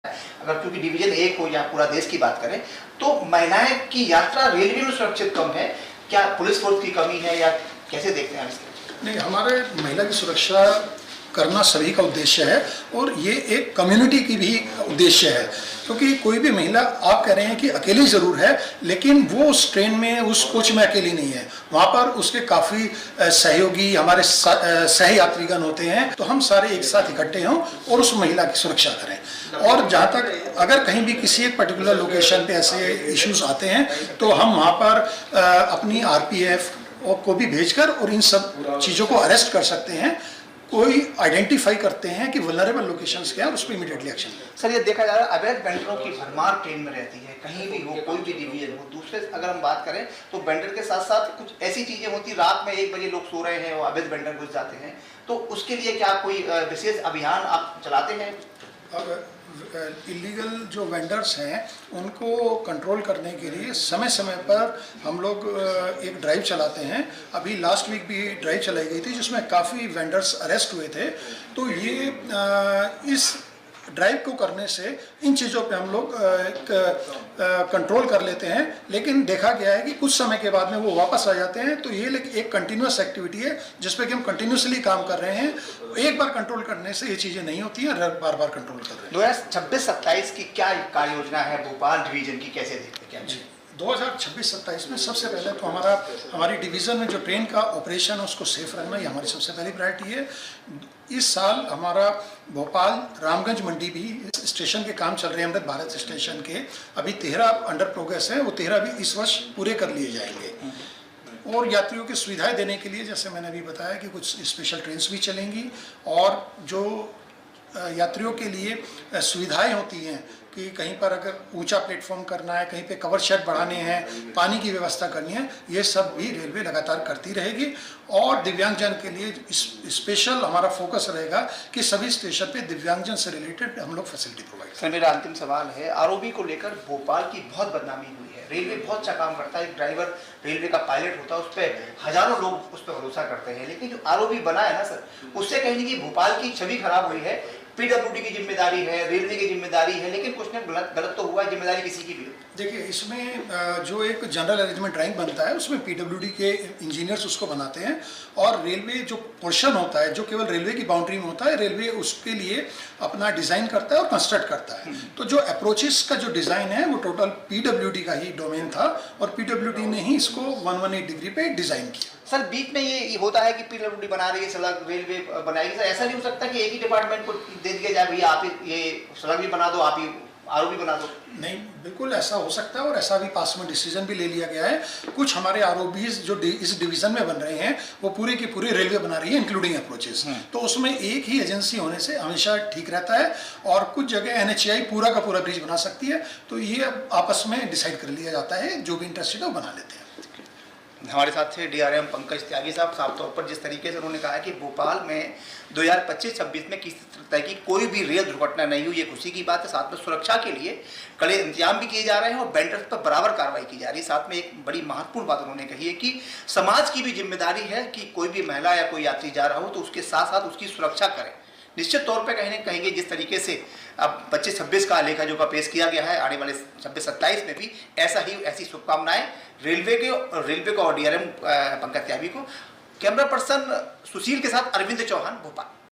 अगर क्योंकि डिवीजन 1 हो या पूरा देश की बात करें तो महिलाएं की यात्रा रेलवे में सुरक्षित कम है। क्या पुलिस फोर्स की कमी है या कैसे देखते हैं इसको? नहीं, हमारे महिला की सुरक्षा करना सभी का उद्देश्य है और ये एक कम्युनिटी की भी उद्देश्य है, क्योंकि कोई भी महिला, आप कह रहे हैं कि अकेली ज़रूर है, लेकिन वो उस ट्रेन में, उस कोच में अकेली नहीं है। वहाँ पर उसके काफ़ी सहयोगी, हमारे सह यात्रीगण होते हैं। तो हम सारे एक साथ इकट्ठे हों और उस महिला की सुरक्षा करें। और जहाँ तक अगर कहीं भी किसी एक पर्टिकुलर लोकेशन पे ऐसे इश्यूज आते हैं तो हम वहाँ पर अपनी RPF को भी भेजकर और इन सब चीज़ों को अरेस्ट कर सकते हैं। कोई आइडेंटिफाई करते हैं कि वल्नरेबल लोकेशंस क्या है और उस पर इमीडिएटली एक्शन। सर, ये देखा जा रहा है अवैध वेंडरों की भरमार ट्रेन में रहती है, कहीं भी हो, कोई भी डिवीजन हो। दूसरे अगर हम बात करें तो वेंडर के साथ साथ कुछ ऐसी चीजें होती, रात में 1 बजे लोग सो रहे हैं और अवैध वेंडर घुस जाते हैं, तो उसके लिए क्या कोई विशेष अभियान आप चलाते हैं? इलीगल जो वेंडर्स हैं उनको कंट्रोल करने के लिए समय समय पर हम लोग एक ड्राइव चलाते हैं। अभी लास्ट वीक भी ड्राइव चलाई गई थी जिसमें काफ़ी वेंडर्स अरेस्ट हुए थे। तो ये इस ड्राइव को करने से इन चीज़ों पे हम लोग कंट्रोल कर लेते हैं, लेकिन देखा गया है कि कुछ समय के बाद में वो वापस आ जाते हैं। तो ये एक कंटिन्यूस एक्टिविटी है जिस पे कि हम कंटिन्यूसली काम कर रहे हैं। एक बार कंट्रोल करने से ये चीज़ें नहीं होती हैं, बार बार कंट्रोल कर रहे हैं। 2026-27 की क्या कार्य योजना है भोपाल डिवीजन की, कैसे देखते हैं? जी, 2026-27 में सबसे पहले तो हमारी डिवीज़न में जो ट्रेन का ऑपरेशन है उसको सेफ रखना, ये हमारी सबसे पहली प्रायोरिटी है। इस साल हमारा भोपाल रामगंज मंडी भी स्टेशन के काम चल रहे हैं, अमृत भारत स्टेशन के। अभी 13 अंडर प्रोग्रेस है, वो 13 भी इस वर्ष पूरे कर लिए जाएंगे। और यात्रियों की सुविधाएं देने के लिए, जैसे मैंने अभी बताया, कि कुछ स्पेशल ट्रेन्स भी चलेंगी और जो यात्रियों के लिए सुविधाएं होती हैं कि कहीं पर अगर ऊंचा प्लेटफॉर्म करना है, कहीं पे कवर शेड बढ़ाने हैं, पानी की व्यवस्था करनी है, ये सब भी रेलवे लगातार करती रहेगी। और दिव्यांगजन के लिए स्पेशल हमारा फोकस रहेगा कि सभी स्टेशन पे दिव्यांगजन से रिलेटेड हम लोग फैसिलिटी प्रोवाइड करें। सर, मेरा अंतिम सवाल है, ROB को लेकर भोपाल की बहुत बदनामी हुई है। रेलवे बहुत अच्छा काम करता है, एक ड्राइवर रेलवे का पायलट होता है, उस पर हजारों लोग उस पर भरोसा करते हैं, लेकिन जो ROB बना है ना सर, उससे कहीं कि भोपाल की छवि खराब हुई है। PWD की जिम्मेदारी है, रेलवे की जिम्मेदारी है, लेकिन कुछ न गलत तो हुआ है, जिम्मेदारी किसी की भी हो। देखिए, इसमें जो एक जनरल अरेंजमेंट ड्राइंग बनता है उसमें PWD के इंजीनियर्स उसको बनाते हैं और रेलवे जो पोर्शन होता है जो केवल रेलवे की बाउंड्री में होता है, रेलवे उसके लिए अपना डिज़ाइन करता है और कंस्ट्रक्ट करता है। तो जो अप्रोचेस का जो डिज़ाइन है वो टोटल PWD का ही डोमेन था और PWD ने ही इसको 118 डिग्री पे डिज़ाइन किया। सर, बीच में ये होता है कि PWD बना रही है सड़क, रेलवे बनाएगी, सर ऐसा नहीं हो सकता कि एक ही डिपार्टमेंट को दे दिया जाए, भैया आप ये सड़क भी बना दो, आप ही ROB बना दो? नहीं, बिल्कुल ऐसा हो सकता है और ऐसा भी पास में डिसीजन भी ले लिया गया है। कुछ हमारे ROBs जो इस डिवीजन में बन रहे हैं वो पूरे की पूरी रेलवे बना रही है, इंक्लूडिंग अप्रोचेस। तो उसमें एक ही एजेंसी होने से हमेशा ठीक रहता है और कुछ जगह NHAI पूरा का पूरा ब्रिज बना सकती है। तो ये आपस में डिसाइड कर लिया जाता है, जो भी इंटरेस्टेड है वो बना लेते हैं। हमारे साथ थे DRM पंकज त्यागी साहब। साफ तौर पर जिस तरीके से उन्होंने कहा है कि भोपाल में 2025-26 में किसी तरह की कोई भी रेल दुर्घटना नहीं हुई, ये खुशी की बात है। साथ में सुरक्षा के लिए कड़े इंतजाम भी किए जा रहे हैं और वेंडर्स पर बराबर कार्रवाई की जा रही है। साथ में एक बड़ी महत्वपूर्ण बात उन्होंने कही है कि समाज की भी जिम्मेदारी है कि कोई भी महिला या कोई यात्री जा रहा हो तो उसके साथ साथ उसकी सुरक्षा करें। निश्चित तौर पर कहेंगे जिस तरीके से अब 25-26 का लेखा जोखा पेश किया गया है, आने वाले 26-27 में भी ऐसी शुभकामनाएं रेलवे को और DRM पंकज त्यागी को। कैमरा पर्सन सुशील के साथ अरविंद चौहान, भोपाल।